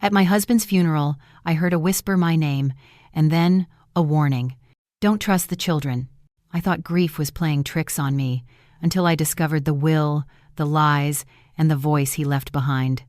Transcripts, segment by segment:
At my husband's funeral, I heard a whisper my name, and then a warning. Don't trust the children. I thought grief was playing tricks on me, until I discovered the will, the lies, and the voice he left behind.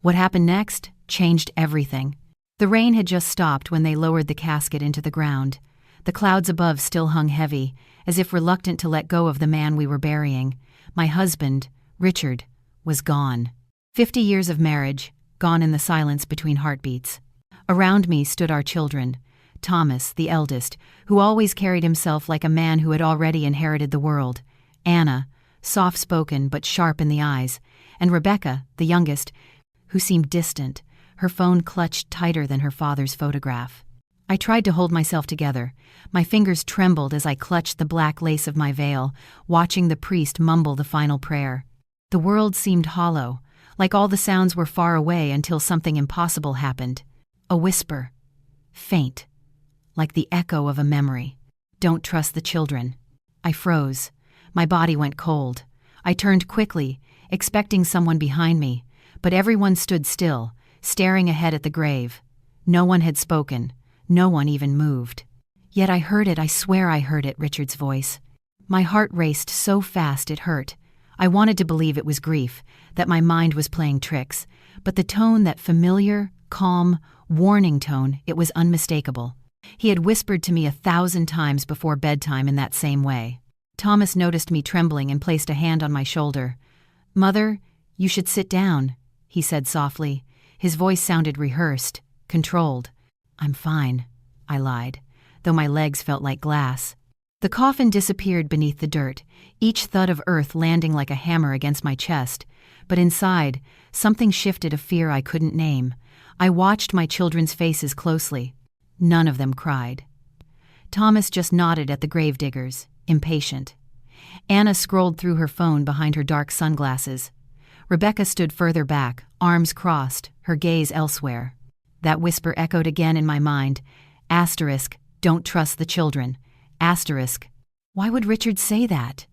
What happened next changed everything. The rain had just stopped when they lowered the casket into the ground. The clouds above still hung heavy, as if reluctant to let go of the man we were burying. My husband, Richard, was gone. 50 years of marriage, gone in the silence between heartbeats. Around me stood our children. Thomas, the eldest, who always carried himself like a man who had already inherited the world. Anna, soft-spoken but sharp in the eyes. And Rebecca, the youngest, who seemed distant, her phone clutched tighter than her father's photograph. I tried to hold myself together. My fingers trembled as I clutched the black lace of my veil, watching the priest mumble the final prayer. The world seemed hollow, like all the sounds were far away until something impossible happened. A whisper. Faint. Like the echo of a memory. Don't trust the children. I froze. My body went cold. I turned quickly, expecting someone behind me, but everyone stood still, staring ahead at the grave. No one had spoken. No one even moved. Yet I heard it, I swear I heard it, Richard's voice. My heart raced so fast it hurt. I wanted to believe it was grief, that my mind was playing tricks, but the tone, that familiar, calm, warning tone, it was unmistakable. He had whispered to me 1,000 times before bedtime in that same way. Thomas noticed me trembling and placed a hand on my shoulder. "Mother, you should sit down," he said softly. His voice sounded rehearsed, controlled. "I'm fine," I lied, though my legs felt like glass. The coffin disappeared beneath the dirt, each thud of earth landing like a hammer against my chest. But inside, something shifted, a fear I couldn't name. I watched my children's faces closely. None of them cried. Thomas just nodded at the gravediggers, impatient. Anna scrolled through her phone behind her dark sunglasses. Rebecca stood further back, arms crossed, her gaze elsewhere. That whisper echoed again in my mind. Asterisk, don't trust the children. Asterisk, why would Richard say that?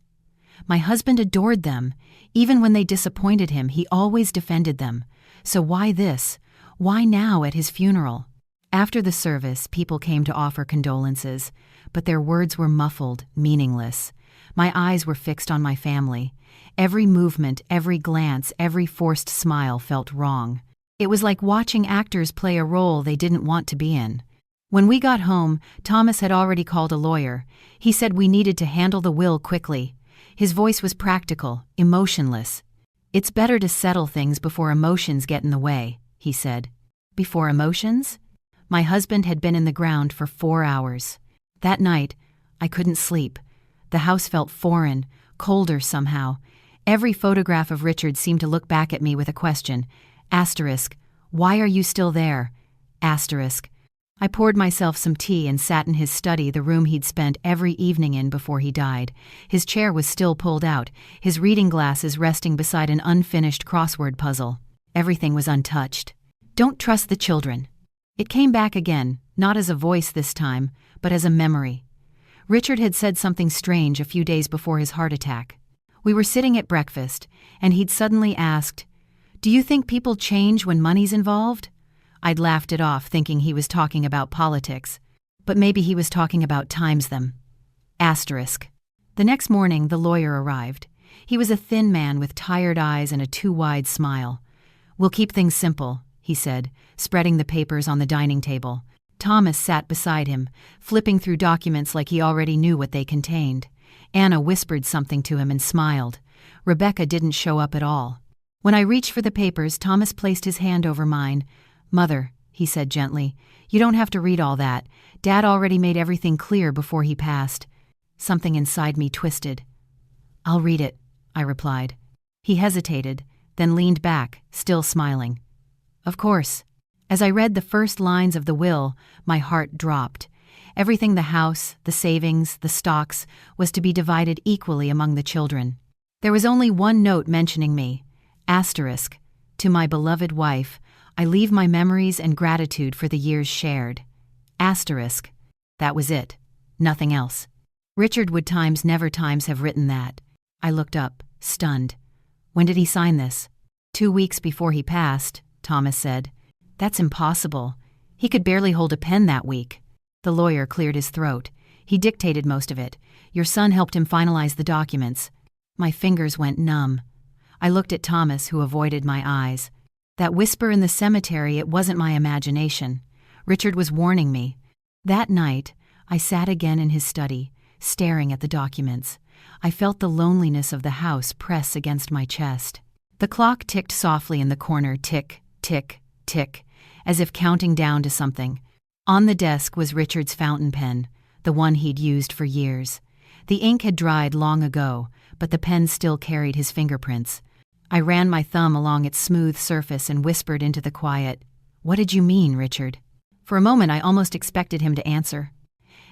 My husband adored them. Even when they disappointed him, he always defended them. So why this? Why now at his funeral? After the service, people came to offer condolences, but their words were muffled, meaningless. My eyes were fixed on my family. Every movement, every glance, every forced smile felt wrong. It was like watching actors play a role they didn't want to be in. When we got home, Thomas had already called a lawyer. He said we needed to handle the will quickly. His voice was practical, emotionless. "It's better to settle things before emotions get in the way," he said. Before emotions? My husband had been in the ground for 4 hours. That night, I couldn't sleep. The house felt foreign, colder somehow. Every photograph of Richard seemed to look back at me with a question. Asterisk, why are you still there? Asterisk. I poured myself some tea and sat in his study, the room he'd spent every evening in before he died. His chair was still pulled out, his reading glasses resting beside an unfinished crossword puzzle. Everything was untouched. Don't trust the children. It came back again, not as a voice this time, but as a memory. Richard had said something strange a few days before his heart attack. We were sitting at breakfast, and he'd suddenly asked, "Do you think people change when money's involved?" I'd laughed it off, thinking he was talking about politics, but maybe he was talking about times them. Asterisk. The next morning, the lawyer arrived. He was a thin man with tired eyes and a too-wide smile. "We'll keep things simple," he said, spreading the papers on the dining table. Thomas sat beside him, flipping through documents like he already knew what they contained. Anna whispered something to him and smiled. Rebecca didn't show up at all. When I reached for the papers, Thomas placed his hand over mine. "Mother," he said gently, "you don't have to read all that. Dad already made everything clear before he passed." Something inside me twisted. "I'll read it," I replied. He hesitated, then leaned back, still smiling. "Of course." As I read the first lines of the will, my heart dropped. Everything, the house, the savings, the stocks, was to be divided equally among the children. There was only one note mentioning me. Asterisk. To my beloved wife, I leave my memories and gratitude for the years shared. Asterisk. That was it. Nothing else. Richard would never have written that. I looked up, stunned. When did he sign this? 2 weeks before he passed, Thomas said. That's impossible. He could barely hold a pen that week. The lawyer cleared his throat. He dictated most of it. Your son helped him finalize the documents. My fingers went numb. I looked at Thomas, who avoided my eyes. That whisper in the cemetery, it wasn't my imagination. Richard was warning me. That night, I sat again in his study, staring at the documents. I felt the loneliness of the house press against my chest. The clock ticked softly in the corner, tick, tick, tick, as if counting down to something. On the desk was Richard's fountain pen, the one he'd used for years. The ink had dried long ago, but the pen still carried his fingerprints. I ran my thumb along its smooth surface and whispered into the quiet, "What did you mean, Richard?" For a moment I almost expected him to answer.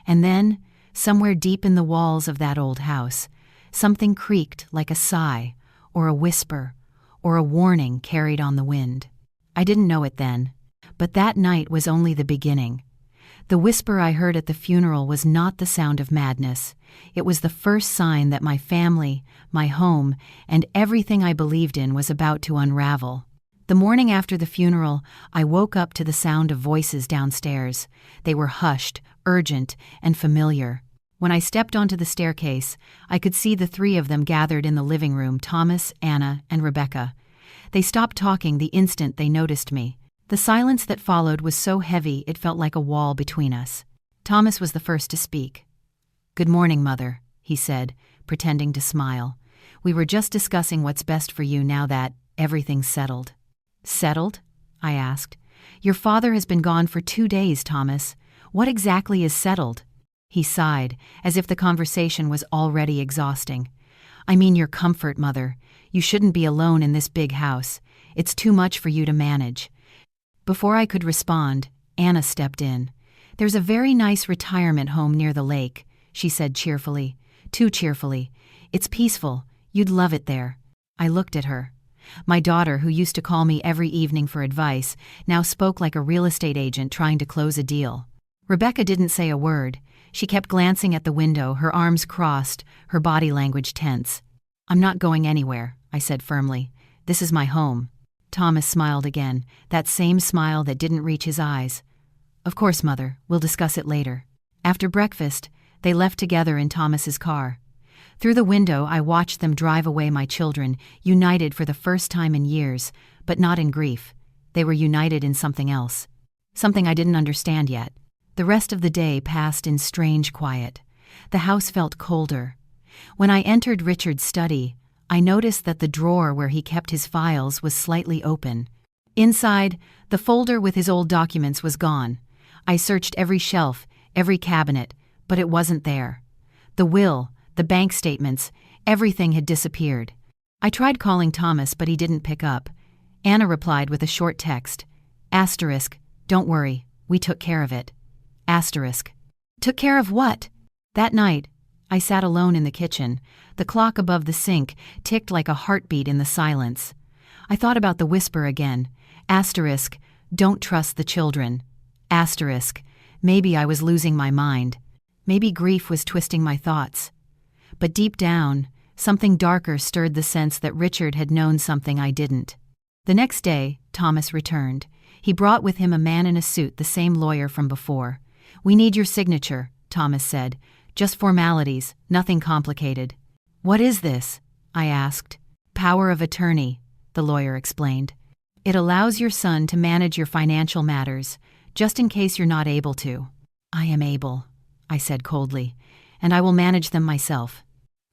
And then, somewhere deep in the walls of that old house, something creaked like a sigh, or a whisper, or a warning carried on the wind. I didn't know it then, but that night was only the beginning. The whisper I heard at the funeral was not the sound of madness. It was the first sign that my family, my home, and everything I believed in was about to unravel. The morning after the funeral, I woke up to the sound of voices downstairs. They were hushed, urgent, and familiar. When I stepped onto the staircase, I could see the three of them gathered in the living room: Thomas, Anna, and Rebecca. They stopped talking the instant they noticed me. The silence that followed was so heavy it felt like a wall between us. Thomas was the first to speak. "Good morning, Mother," he said, pretending to smile. "We were just discussing what's best for you now that everything's settled." "Settled?" I asked. "Your father has been gone for 2 days, Thomas. What exactly is settled?" He sighed, as if the conversation was already exhausting. "I mean your comfort, Mother. You shouldn't be alone in this big house. It's too much for you to manage." Before I could respond, Anna stepped in. "There's a very nice retirement home near the lake," she said cheerfully. Too cheerfully. "It's peaceful. You'd love it there." I looked at her. My daughter, who used to call me every evening for advice, now spoke like a real estate agent trying to close a deal. Rebecca didn't say a word. She kept glancing at the window, her arms crossed, her body language tense. "I'm not going anywhere," I said firmly. "This is my home." Thomas smiled again, that same smile that didn't reach his eyes. "Of course, Mother. We'll discuss it later." After breakfast, they left together in Thomas's car. Through the window, I watched them drive away my children, united for the first time in years, but not in grief. They were united in something else. Something I didn't understand yet. The rest of the day passed in strange quiet. The house felt colder. When I entered Richard's study, I noticed that the drawer where he kept his files was slightly open. Inside, the folder with his old documents was gone. I searched every shelf, every cabinet, but it wasn't there. The will, the bank statements, everything had disappeared. I tried calling Thomas, but he didn't pick up. Anna replied with a short text. Asterisk, "Don't worry, we took care of it." Asterisk. Took care of what? That night, I sat alone in the kitchen. The clock above the sink ticked like a heartbeat in the silence. I thought about the whisper again. Asterisk, "Don't trust the children." Asterisk, maybe I was losing my mind. Maybe grief was twisting my thoughts. But deep down, something darker stirred the sense that Richard had known something I didn't. The next day, Thomas returned. He brought with him a man in a suit, the same lawyer from before. "We need your signature," Thomas said. "Just formalities, nothing complicated." "What is this?" I asked. "Power of attorney," the lawyer explained. "It allows your son to manage your financial matters, just in case you're not able to." "I am able," I said coldly, "and I will manage them myself."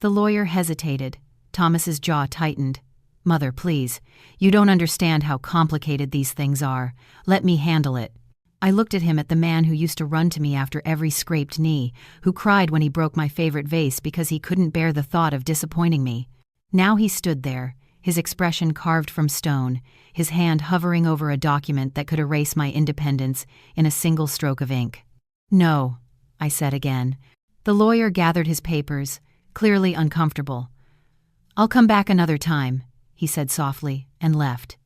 The lawyer hesitated. Thomas's jaw tightened. "Mother, please. You don't understand how complicated these things are. Let me handle it." I looked at him, at the man who used to run to me after every scraped knee, who cried when he broke my favorite vase because he couldn't bear the thought of disappointing me. Now he stood there, his expression carved from stone, his hand hovering over a document that could erase my independence in a single stroke of ink. "No," I said again. The lawyer gathered his papers, clearly uncomfortable. "I'll come back another time," he said softly, and left.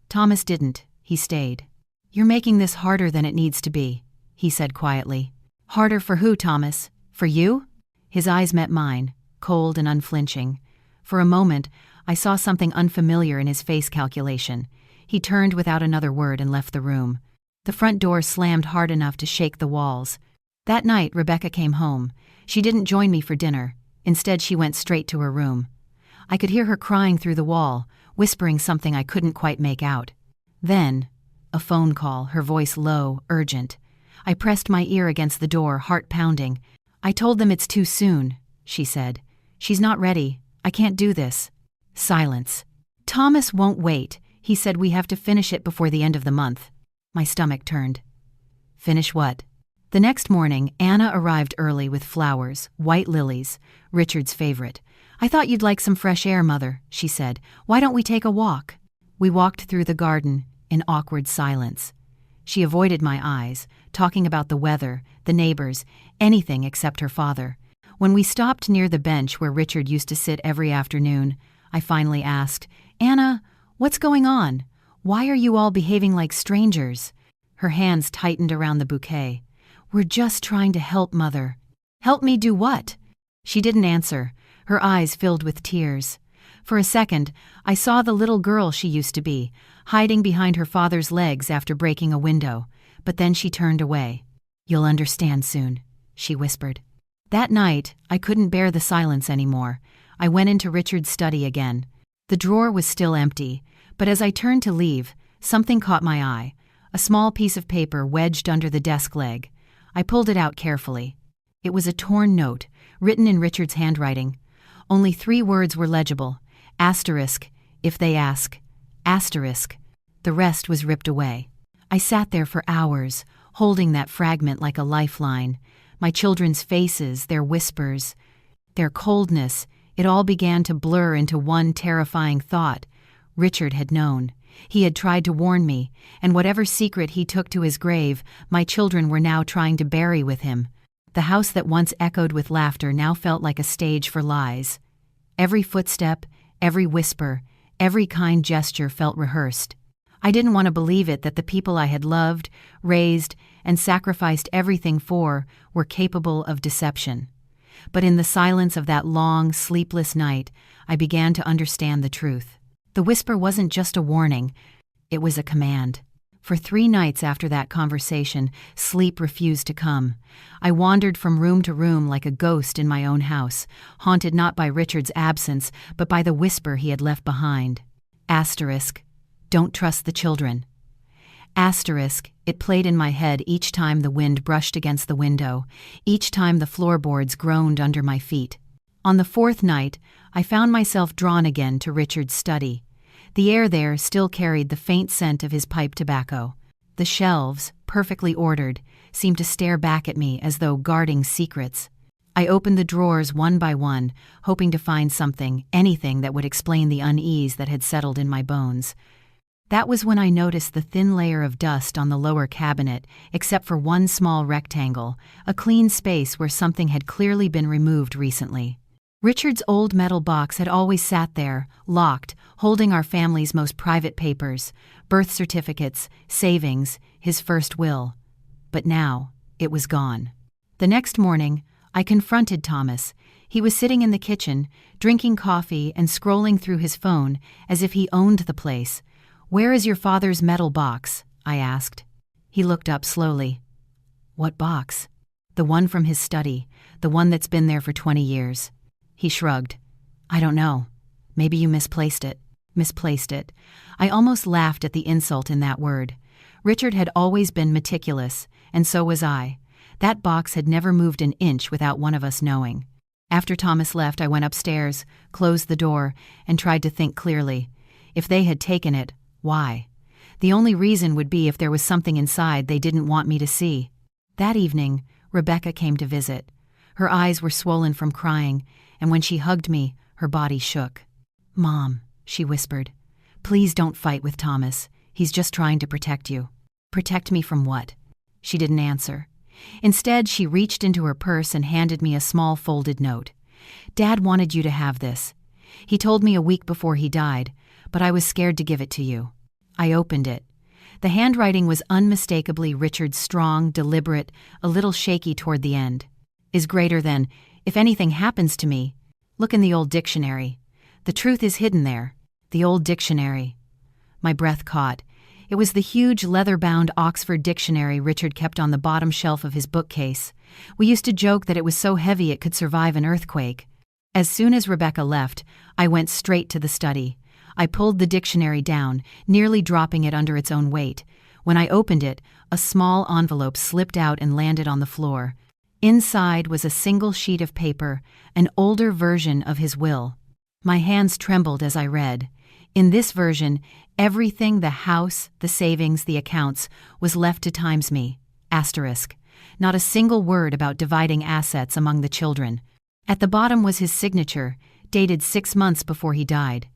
Thomas didn't. He stayed. "You're making this harder than it needs to be," he said quietly. "Harder for who, Thomas? For you?" His eyes met mine, cold and unflinching. For a moment, I saw something unfamiliar in his face calculation. He turned without another word and left the room. The front door slammed hard enough to shake the walls. That night, Rebecca came home. She didn't join me for dinner. Instead, she went straight to her room. I could hear her crying through the wall, whispering something I couldn't quite make out. Then, a phone call, her voice low, urgent. I pressed my ear against the door, heart pounding. "I told them it's too soon," she said. "She's not ready. I can't do this." Silence. "Thomas won't wait. He said we have to finish it before the end of the month." My stomach turned. Finish what? The next morning, Anna arrived early with flowers, white lilies, Richard's favorite. "I thought you'd like some fresh air, Mother," she said. "Why don't we take a walk?" We walked through the garden in awkward silence. She avoided my eyes, talking about the weather, the neighbors, anything except her father. When we stopped near the bench where Richard used to sit every afternoon, I finally asked, "Anna, what's going on? Why are you all behaving like strangers?" Her hands tightened around the bouquet. "We're just trying to help, Mother." "Help me do what?" She didn't answer, her eyes filled with tears. For a second, I saw the little girl she used to be, hiding behind her father's legs after breaking a window, but then she turned away. "You'll understand soon," she whispered. That night, I couldn't bear the silence anymore. I went into Richard's study again. The drawer was still empty, but as I turned to leave, something caught my eye, a small piece of paper wedged under the desk leg. I pulled it out carefully. It was a torn note, written in Richard's handwriting. Only 3 words were legible. Asterisk, if they ask. Asterisk. The rest was ripped away. I sat there for hours, holding that fragment like a lifeline. My children's faces, their whispers, their coldness, it all began to blur into one terrifying thought. Richard had known. He had tried to warn me, and whatever secret he took to his grave, my children were now trying to bury with him. The house that once echoed with laughter now felt like a stage for lies. Every footstep, every whisper, every kind gesture felt rehearsed. I didn't want to believe it that the people I had loved, raised, and sacrificed everything for were capable of deception. But in the silence of that long, sleepless night, I began to understand the truth. The whisper wasn't just a warning, it was a command. For 3 nights after that conversation, sleep refused to come. I wandered from room to room like a ghost in my own house, haunted not by Richard's absence, but by the whisper he had left behind. Asterisk, don't trust the children. Asterisk, it played in my head each time the wind brushed against the window, each time the floorboards groaned under my feet. On the 4th night, I found myself drawn again to Richard's study. The air there still carried the faint scent of his pipe tobacco. The shelves, perfectly ordered, seemed to stare back at me as though guarding secrets. I opened the drawers one by one, hoping to find something, anything that would explain the unease that had settled in my bones. That was when I noticed the thin layer of dust on the lower cabinet, except for one small rectangle, a clean space where something had clearly been removed recently. Richard's old metal box had always sat there, locked, holding our family's most private papers, birth certificates, savings, his first will. But now, it was gone. The next morning, I confronted Thomas. He was sitting in the kitchen, drinking coffee and scrolling through his phone as if he owned the place. "Where is your father's metal box?" I asked. He looked up slowly. "What box?" "The one from his study, the one that's been there for 20 years. He shrugged. "I don't know. Maybe you misplaced it." Misplaced it. I almost laughed at the insult in that word. Richard had always been meticulous, and so was I. That box had never moved an inch without one of us knowing. After Thomas left, I went upstairs, closed the door, and tried to think clearly. If they had taken it, why? The only reason would be if there was something inside they didn't want me to see. That evening, Rebecca came to visit. Her eyes were swollen from crying, and when she hugged me, her body shook. "Mom," she whispered, "please don't fight with Thomas. He's just trying to protect you." "Protect me from what?" She didn't answer. Instead, she reached into her purse and handed me a small folded note. "Dad wanted you to have this. He told me a week before he died, but I was scared to give it to you." I opened it. The handwriting was unmistakably Richard's strong, deliberate, a little shaky toward the end. "Is greater than, if anything happens to me. Look in the old dictionary. The truth is hidden there. The old dictionary." My breath caught. It was the huge leather-bound Oxford dictionary Richard kept on the bottom shelf of his bookcase. We used to joke that it was so heavy it could survive an earthquake. As soon as Rebecca left, I went straight to the study. I pulled the dictionary down, nearly dropping it under its own weight. When I opened it, a small envelope slipped out and landed on the floor. Inside was a single sheet of paper, an older version of his will. My hands trembled as I read. In this version, everything, the house, the savings, the accounts, was left to times me. Asterisk. Not a single word about dividing assets among the children. At the bottom was his signature, dated 6 months before he died.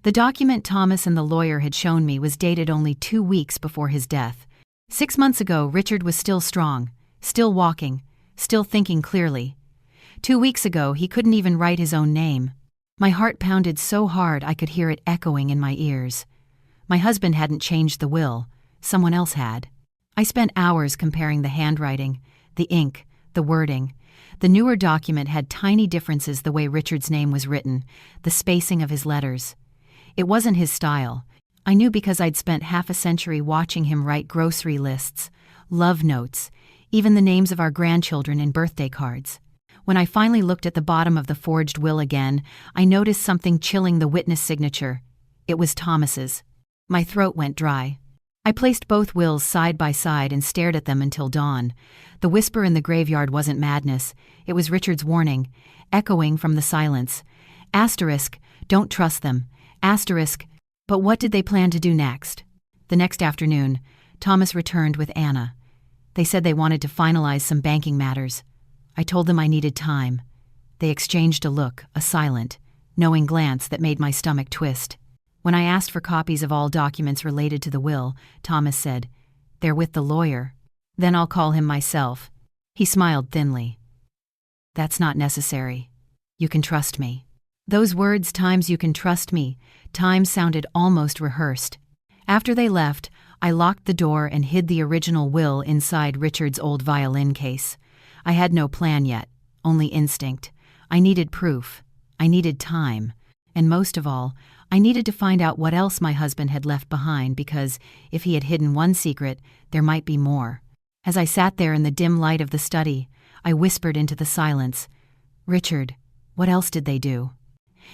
The document Thomas and the lawyer had shown me was dated only 2 weeks before his death. 6 months ago, Richard was still strong, still walking, still thinking clearly. 2 weeks ago, he couldn't even write his own name. My heart pounded so hard I could hear it echoing in my ears. My husband hadn't changed the will. Someone else had. I spent hours comparing the handwriting, the ink, the wording. The newer document had tiny differences the way Richard's name was written, the spacing of his letters. It wasn't his style. I knew because I'd spent half a century watching him write grocery lists, love notes, even the names of our grandchildren in birthday cards. When I finally looked at the bottom of the forged will again, I noticed something chilling the witness signature. It was Thomas's. My throat went dry. I placed both wills side by side and stared at them until dawn. The whisper in the graveyard wasn't madness. It was Richard's warning, echoing from the silence. Asterisk, don't trust them. Asterisk, but what did they plan to do next? The next afternoon, Thomas returned with Anna. They said they wanted to finalize some banking matters. I told them I needed time. They exchanged a look, a silent, knowing glance that made my stomach twist. When I asked for copies of all documents related to the will, Thomas said, "They're with the lawyer. Then I'll call him myself." He smiled thinly. "That's not necessary. You can trust me." Those words, "times you can trust me," times sounded almost rehearsed. After they left, I locked the door and hid the original will inside Richard's old violin case. I had no plan yet, only instinct. I needed proof. I needed time. And most of all, I needed to find out what else my husband had left behind because if he had hidden one secret, there might be more. As I sat there in the dim light of the study, I whispered into the silence, "Richard, what else did they do?"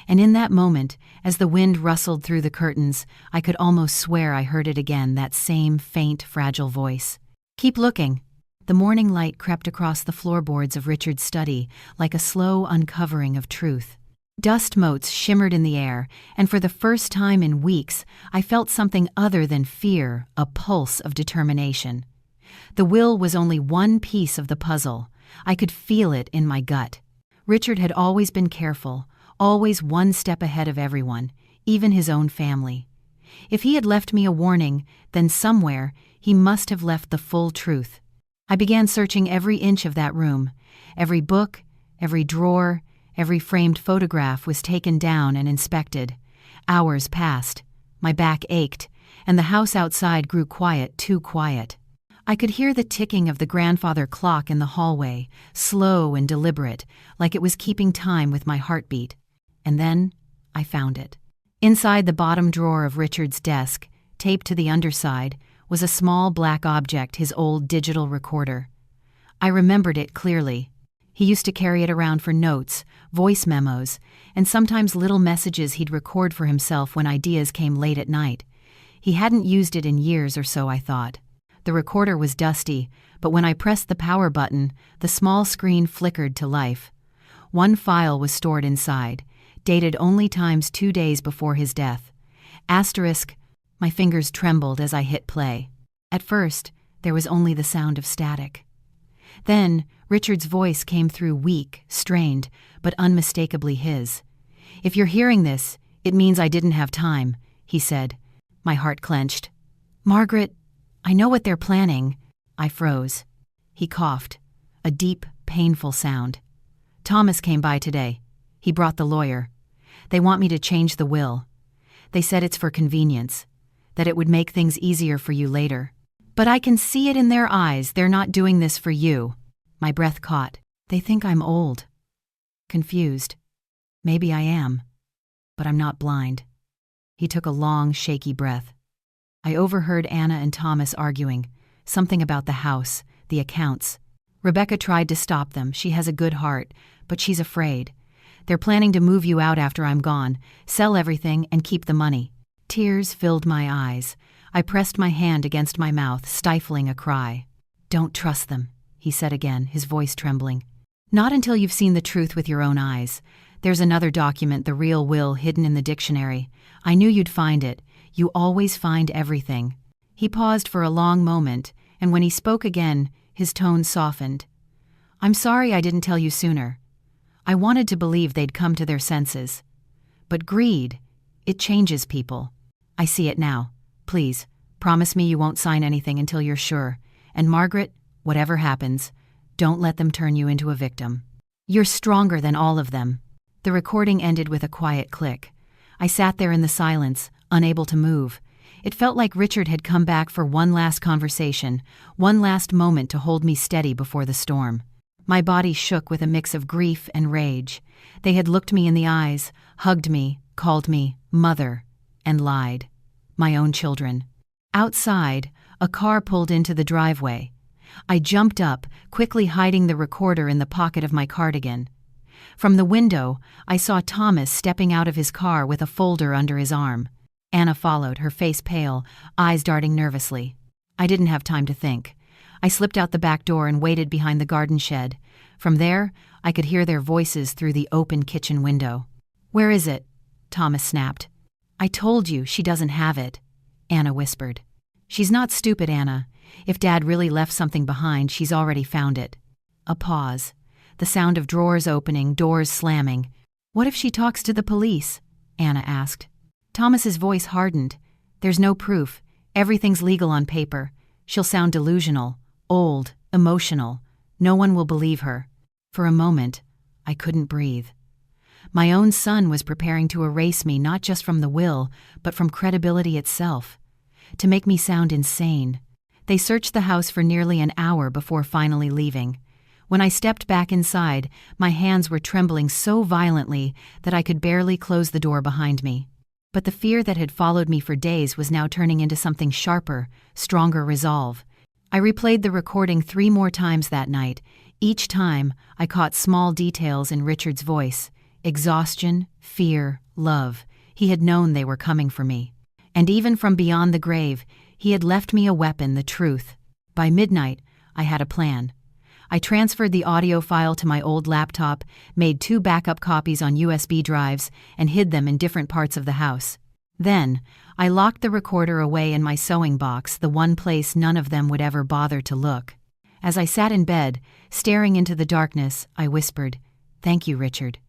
And in that moment, as the wind rustled through the curtains, I could almost swear I heard it again, that same faint, fragile voice. "Keep looking." The morning light crept across the floorboards of Richard's study like a slow uncovering of truth. Dust motes shimmered in the air, and for the first time in weeks, I felt something other than fear, a pulse of determination. The will was only one piece of the puzzle. I could feel it in my gut. Richard had always been careful, always one step ahead of everyone, even his own family. If he had left me a warning, then somewhere he must have left the full truth. I began searching every inch of that room. Every book, every drawer, every framed photograph was taken down and inspected. Hours passed. My back ached, and the house outside grew quiet, too quiet. I could hear the ticking of the grandfather clock in the hallway, slow and deliberate, like it was keeping time with my heartbeat. And then I found it. Inside the bottom drawer of Richard's desk, taped to the underside, was a small black object, his old digital recorder. I remembered it clearly. He used to carry it around for notes, voice memos, and sometimes little messages he'd record for himself when ideas came late at night. He hadn't used it in years or so, I thought. The recorder was dusty, but when I pressed the power button, the small screen flickered to life. One file was stored inside, dated only times 2 days before his death. Asterisk, my fingers trembled as I hit play. At first, there was only the sound of static. Then, Richard's voice came through weak, strained, but unmistakably his. "If you're hearing this, it means I didn't have time," he said. My heart clenched. "Margaret, I know what they're planning." I froze. He coughed, a deep, painful sound. "Thomas came by today. He brought the lawyer. They want me to change the will. They said it's for convenience, that it would make things easier for you later. But I can see it in their eyes, they're not doing this for you." My breath caught. "They think I'm old." Confused. "Maybe I am, but I'm not blind." He took a long, shaky breath. I overheard Anna and Thomas arguing, something about the house, the accounts. Rebecca tried to stop them. She has a good heart, but she's afraid. They're planning to move you out after I'm gone, sell everything, and keep the money. Tears filled my eyes. I pressed my hand against my mouth, stifling a cry. Don't trust them, he said again, his voice trembling. Not until you've seen the truth with your own eyes. There's another document, the real will, hidden in the dictionary. I knew you'd find it. You always find everything. He paused for a long moment, and when he spoke again, his tone softened. I'm sorry I didn't tell you sooner. I wanted to believe they'd come to their senses. But greed, it changes people. I see it now. Please, promise me you won't sign anything until you're sure. And Margaret, whatever happens, don't let them turn you into a victim. You're stronger than all of them. The recording ended with a quiet click. I sat there in the silence, unable to move. It felt like Richard had come back for one last conversation, one last moment to hold me steady before the storm. My body shook with a mix of grief and rage. They had looked me in the eyes, hugged me, called me mother, and lied. My own children. Outside, a car pulled into the driveway. I jumped up, quickly hiding the recorder in the pocket of my cardigan. From the window, I saw Thomas stepping out of his car with a folder under his arm. Anna followed, her face pale, eyes darting nervously. I didn't have time to think. I slipped out the back door and waited behind the garden shed. From there, I could hear their voices through the open kitchen window. Where is it? Thomas snapped. I told you she doesn't have it, Anna whispered. She's not stupid, Anna. If Dad really left something behind, she's already found it. A pause. The sound of drawers opening, doors slamming. What if she talks to the police? Anna asked. Thomas's voice hardened. There's no proof. Everything's legal on paper. She'll sound delusional, old, emotional. No one will believe her. For a moment, I couldn't breathe. My own son was preparing to erase me not just from the will, but from credibility itself. To make me sound insane. They searched the house for nearly an hour before finally leaving. When I stepped back inside, my hands were trembling so violently that I could barely close the door behind me. But the fear that had followed me for days was now turning into something sharper, stronger resolve. I replayed the recording 3 more times that night. Each time, I caught small details in Richard's voice. Exhaustion, fear, love. He had known they were coming for me. And even from beyond the grave, he had left me a weapon, the truth. By midnight, I had a plan. I transferred the audio file to my old laptop, made 2 backup copies on USB drives, and hid them in different parts of the house. Then, I locked the recorder away in my sewing box, the one place none of them would ever bother to look. As I sat in bed, staring into the darkness, I whispered, "Thank you, Richard."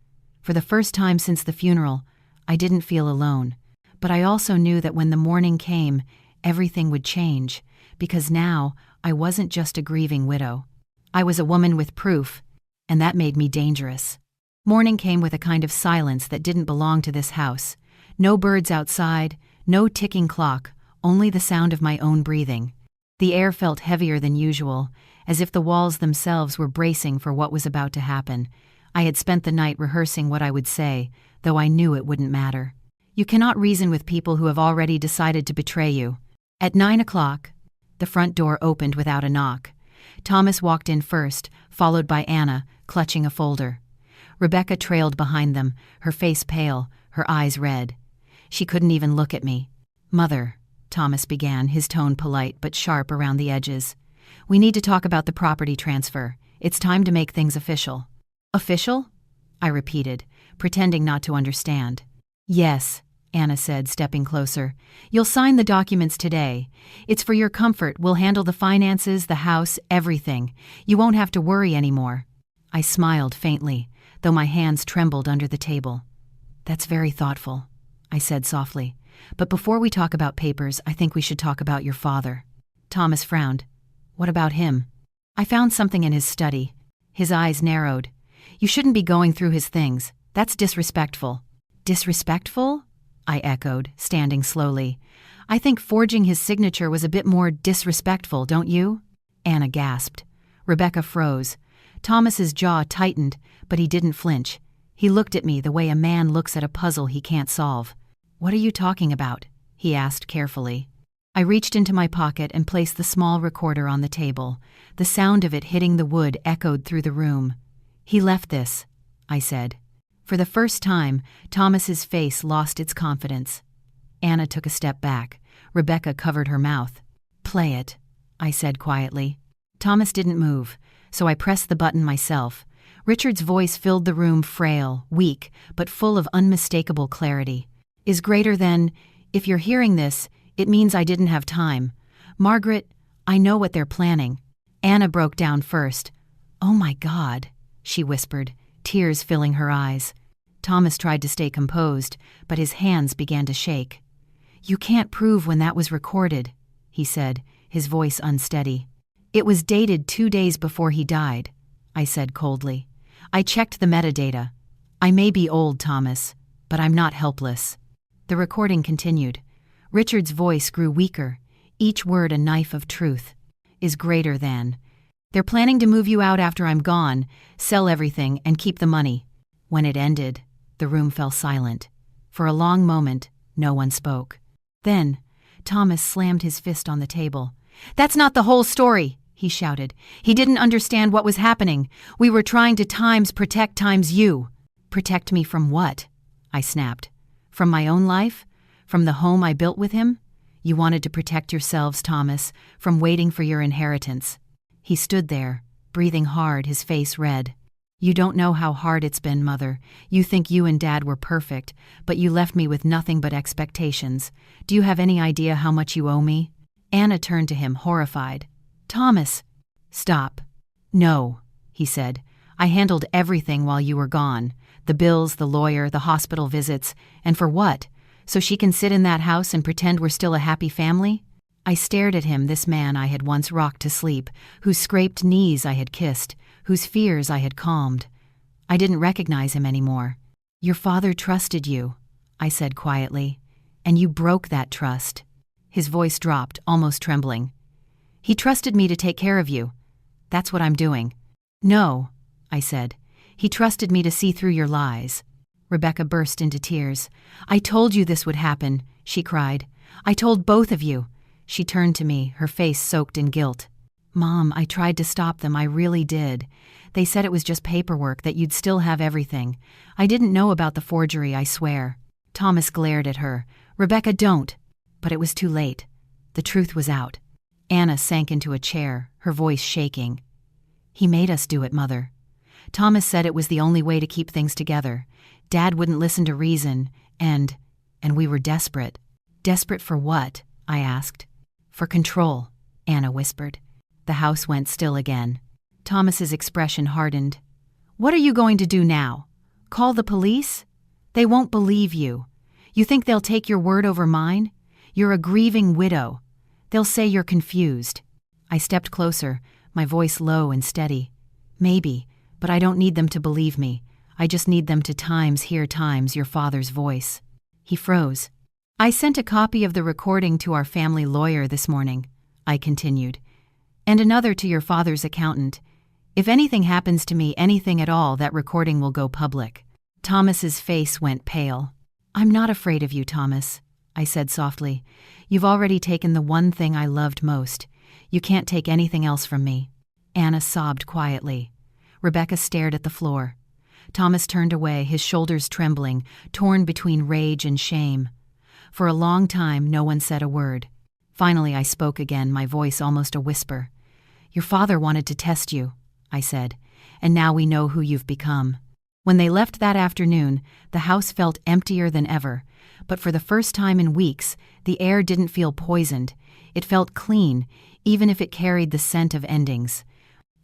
For the first time since the funeral, I didn't feel alone. But I also knew that when the morning came, everything would change, because now I wasn't just a grieving widow. I was a woman with proof, and that made me dangerous. Morning came with a kind of silence that didn't belong to this house. No birds outside, no ticking clock, only the sound of my own breathing. The air felt heavier than usual, as if the walls themselves were bracing for what was about to happen. I had spent the night rehearsing what I would say, though I knew it wouldn't matter. You cannot reason with people who have already decided to betray you. At 9 o'clock, the front door opened without a knock. Thomas walked in first, followed by Anna, clutching a folder. Rebecca trailed behind them, her face pale, her eyes red. She couldn't even look at me. "Mother," Thomas began, his tone polite but sharp around the edges. "We need to talk about the property transfer. It's time to make things official." "Official?" I repeated, pretending not to understand. "Yes," Anna said, stepping closer. "You'll sign the documents today. It's for your comfort. We'll handle the finances, the house, everything. You won't have to worry anymore." I smiled faintly, though my hands trembled under the table. "That's very thoughtful," I said softly. "But before we talk about papers, I think we should talk about your father." Thomas frowned. "What about him?" I found something in his study. His eyes narrowed. "You shouldn't be going through his things. That's disrespectful." "Disrespectful?" I echoed, standing slowly. "I think forging his signature was a bit more disrespectful, don't you?" Anna gasped. Rebecca froze. Thomas's jaw tightened, but he didn't flinch. He looked at me the way a man looks at a puzzle he can't solve. "What are you talking about?" he asked carefully. I reached into my pocket and placed the small recorder on the table. The sound of it hitting the wood echoed through the room. "He left this," I said. For the first time, Thomas's face lost its confidence. Anna took a step back. Rebecca covered her mouth. "Play it," I said quietly. Thomas didn't move, so I pressed the button myself. Richard's voice filled the room, frail, weak, but full of unmistakable clarity. "Is greater than, if you're hearing this, it means I didn't have time. Margaret, I know what they're planning." Anna broke down first. "Oh my God," she whispered, tears filling her eyes. Thomas tried to stay composed, but his hands began to shake. "You can't prove when that was recorded," he said, his voice unsteady. "It was dated 2 days before he died," I said coldly. "I checked the metadata. I may be old, Thomas, but I'm not helpless." The recording continued. Richard's voice grew weaker, each word a knife of truth. "Is greater than. They're planning to move you out after I'm gone, sell everything, and keep the money." When it ended, the room fell silent. For a long moment, no one spoke. Then, Thomas slammed his fist on the table. "That's not the whole story," he shouted. "He didn't understand what was happening. We were trying to protect you." "Protect me from what?" I snapped. "From my own life? From the home I built with him? You wanted to protect yourselves, Thomas, from waiting for your inheritance." He stood there, breathing hard, his face red. "You don't know how hard it's been, Mother. You think you and Dad were perfect, but you left me with nothing but expectations. Do you have any idea how much you owe me?" Anna turned to him, horrified. "Thomas!" "Stop." "No," he said. "I handled everything while you were gone. The bills, the lawyer, the hospital visits. And for what? So she can sit in that house and pretend we're still a happy family?" I stared at him, this man I had once rocked to sleep, whose scraped knees I had kissed, whose fears I had calmed. I didn't recognize him anymore. "Your father trusted you," I said quietly, "and you broke that trust." His voice dropped, almost trembling. "He trusted me to take care of you. That's what I'm doing." "No," I said. "He trusted me to see through your lies." Rebecca burst into tears. "I told you this would happen," she cried. "I told both of you." She turned to me, her face soaked in guilt. "Mom, I tried to stop them, I really did. They said it was just paperwork, that you'd still have everything. I didn't know about the forgery, I swear." Thomas glared at her. "Rebecca, don't." But it was too late. The truth was out. Anna sank into a chair, her voice shaking. "He made us do it, Mother. Thomas said it was the only way to keep things together. Dad wouldn't listen to reason, and we were desperate." "Desperate for what?" I asked. "For control," Anna whispered. The house went still again. Thomas's expression hardened. "What are you going to do now? Call the police? They won't believe you. You think they'll take your word over mine? You're a grieving widow. They'll say you're confused." I stepped closer, my voice low and steady. "Maybe, but I don't need them to believe me. I just need them to hear your father's voice." He froze. "I sent a copy of the recording to our family lawyer this morning," I continued, "and another to your father's accountant. If anything happens to me, anything at all, that recording will go public." Thomas's face went pale. "I'm not afraid of you, Thomas," I said softly. "You've already taken the one thing I loved most. You can't take anything else from me." Anna sobbed quietly. Rebecca stared at the floor. Thomas turned away, his shoulders trembling, torn between rage and shame. For a long time, no one said a word. Finally, I spoke again, my voice almost a whisper. "Your father wanted to test you," I said, "and now we know who you've become." When they left that afternoon, the house felt emptier than ever, but for the first time in weeks, the air didn't feel poisoned. It felt clean, even if it carried the scent of endings.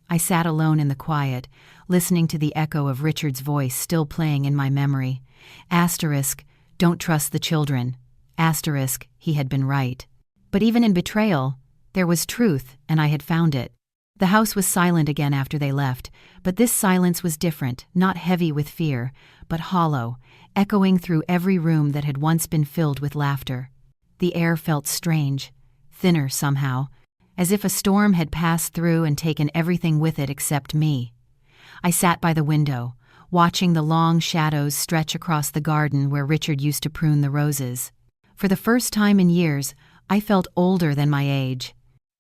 I sat alone in the quiet, listening to the echo of Richard's voice still playing in my memory. Asterisk, don't trust the children. Asterisk, he had been right. But even in betrayal, there was truth, and I had found it. The house was silent again after they left, but this silence was different, not heavy with fear, but hollow, echoing through every room that had once been filled with laughter. The air felt strange, thinner somehow, as if a storm had passed through and taken everything with it except me. I sat by the window, watching the long shadows stretch across the garden where Richard used to prune the roses. For the first time in years, I felt older than my age.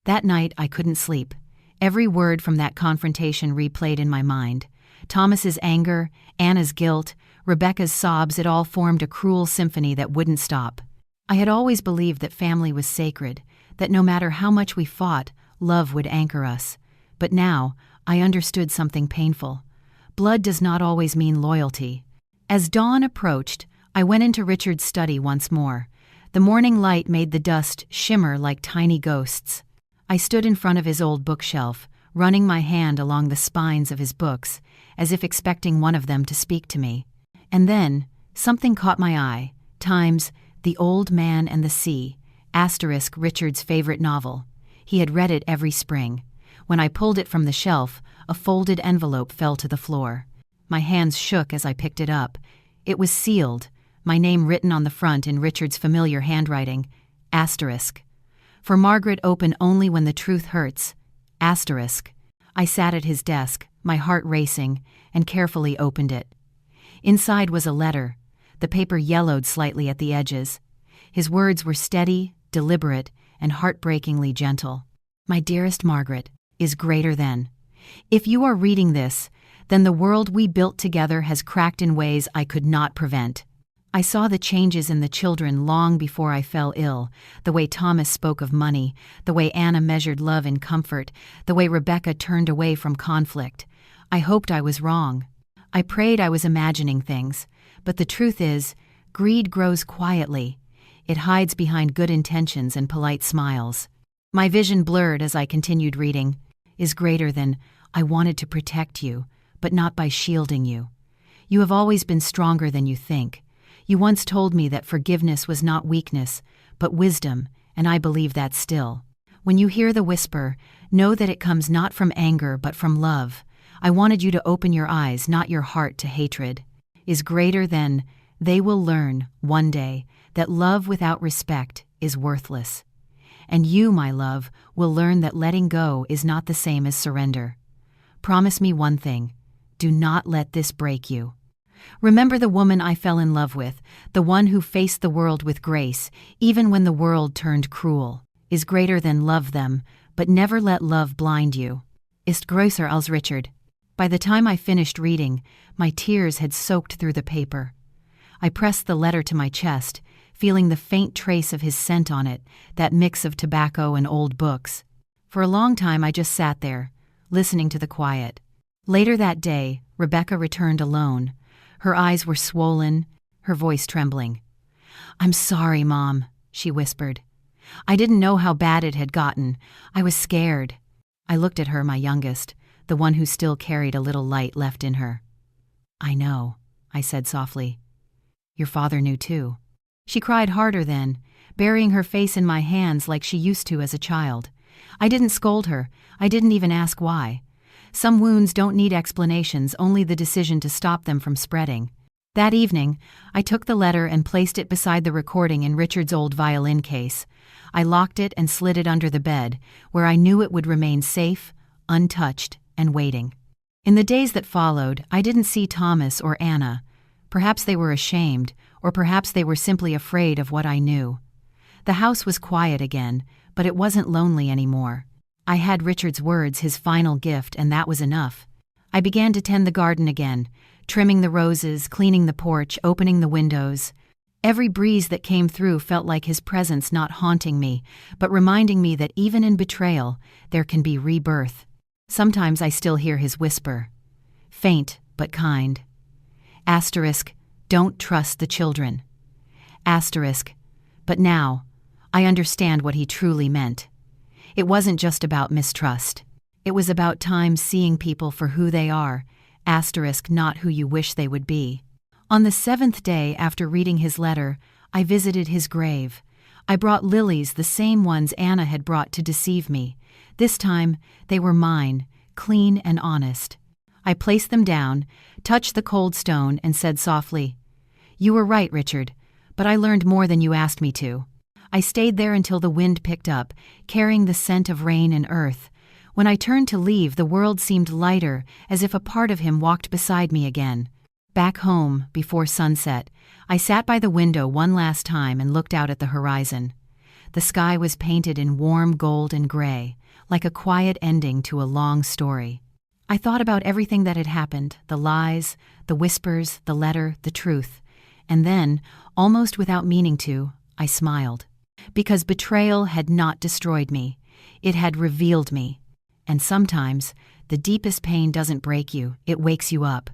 That night I couldn't sleep. Every word from that confrontation replayed in my mind. Thomas's anger, Anna's guilt, Rebecca's sobs, it all formed a cruel symphony that wouldn't stop. I had always believed that family was sacred, that no matter how much we fought, love would anchor us. But now, I understood something painful. Blood does not always mean loyalty. As dawn approached, I went into Richard's study once more. The morning light made the dust shimmer like tiny ghosts. I stood in front of his old bookshelf, running my hand along the spines of his books, as if expecting one of them to speak to me. And then, something caught my eye. Times, The Old Man and the Sea, * Richard's favorite novel. He had read it every spring. When I pulled it from the shelf, a folded envelope fell to the floor. My hands shook as I picked it up. It was sealed, my name written on the front in Richard's familiar handwriting. *. For Margaret, open only when the truth hurts. *. I sat at his desk, my heart racing, and carefully opened it. Inside was a letter. The paper yellowed slightly at the edges. His words were steady, deliberate, and heartbreakingly gentle. My dearest Margaret is greater than. If you are reading this, then the world we built together has cracked in ways I could not prevent. I saw the changes in the children long before I fell ill, the way Thomas spoke of money, the way Anna measured love in comfort, the way Rebecca turned away from conflict. I hoped I was wrong. I prayed I was imagining things, but the truth is, greed grows quietly. It hides behind good intentions and polite smiles. My vision blurred as I continued reading. Is greater than, I wanted to protect you, but not by shielding you. You have always been stronger than you think. You once told me that forgiveness was not weakness, but wisdom, and I believe that still. When you hear the whisper, know that it comes not from anger but from love. I wanted you to open your eyes, not your heart, to hatred. Is greater than, they will learn, one day, that love without respect is worthless. And you, my love, will learn that letting go is not the same as surrender. Promise me one thing. Do not let this break you. Remember the woman I fell in love with, the one who faced the world with grace, even when the world turned cruel. Is greater than, love them, but never let love blind you. Ist größer als Richard. By the time I finished reading, my tears had soaked through the paper. I pressed the letter to my chest, feeling the faint trace of his scent on it, that mix of tobacco and old books. For a long time I just sat there, listening to the quiet. Later that day, Rebecca returned alone. Her eyes were swollen, her voice trembling. "I'm sorry, Mom," she whispered. "I didn't know how bad it had gotten. I was scared." I looked at her, my youngest, the one who still carried a little light left in her. "I know," I said softly. "Your father knew too." She cried harder then, burying her face in my hands like she used to as a child. I didn't scold her. I didn't even ask why. Some wounds don't need explanations, only the decision to stop them from spreading. That evening, I took the letter and placed it beside the recording in Richard's old violin case. I locked it and slid it under the bed, where I knew it would remain safe, untouched, and waiting. In the days that followed, I didn't see Thomas or Anna. Perhaps they were ashamed, or perhaps they were simply afraid of what I knew. The house was quiet again, but it wasn't lonely anymore. I had Richard's words, his final gift, and that was enough. I began to tend the garden again, trimming the roses, cleaning the porch, opening the windows. Every breeze that came through felt like his presence, not haunting me, but reminding me that even in betrayal, there can be rebirth. Sometimes I still hear his whisper. Faint, but kind. Don't trust the children. But now, I understand what he truly meant. It wasn't just about mistrust. It was about time seeing people for who they are, not who you wish they would be. On the 7th day after reading his letter, I visited his grave. I brought lilies, the same ones Anna had brought to deceive me. This time, they were mine, clean and honest. I placed them down, touched the cold stone, and said softly, "You were right, Richard, but I learned more than you asked me to." I stayed there until the wind picked up, carrying the scent of rain and earth. When I turned to leave, the world seemed lighter, as if a part of him walked beside me again. Back home, before sunset, I sat by the window one last time and looked out at the horizon. The sky was painted in warm gold and gray, like a quiet ending to a long story. I thought about everything that had happened, the lies, the whispers, the letter, the truth. And then, almost without meaning to, I smiled. Because betrayal had not destroyed me. It had revealed me. And sometimes, the deepest pain doesn't break you, it wakes you up.